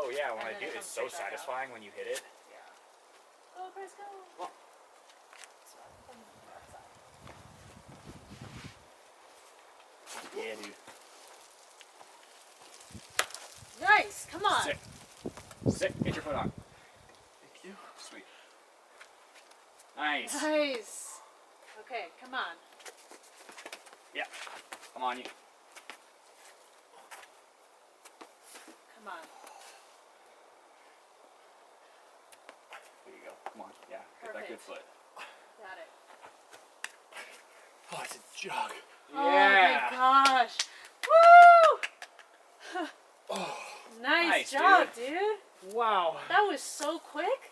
Oh yeah, when I then do, it it's comes so straight back up. satisfying when you hit it. Yeah. Go, Chris, go. Well, So from the outside. yeah, dude. Nice. Come on. Sick. Sick. Get your foot on. Thank you. Sweet. Nice. Nice. Okay, come on. Yeah. Come on, you. Come on. There you go. Come on. Yeah. Get that good Perfect. foot. Got it. Oh, it's a jog. Yeah. Oh my gosh. Woo! Oh, Nice Nice, job, dude. wow. That was so quick.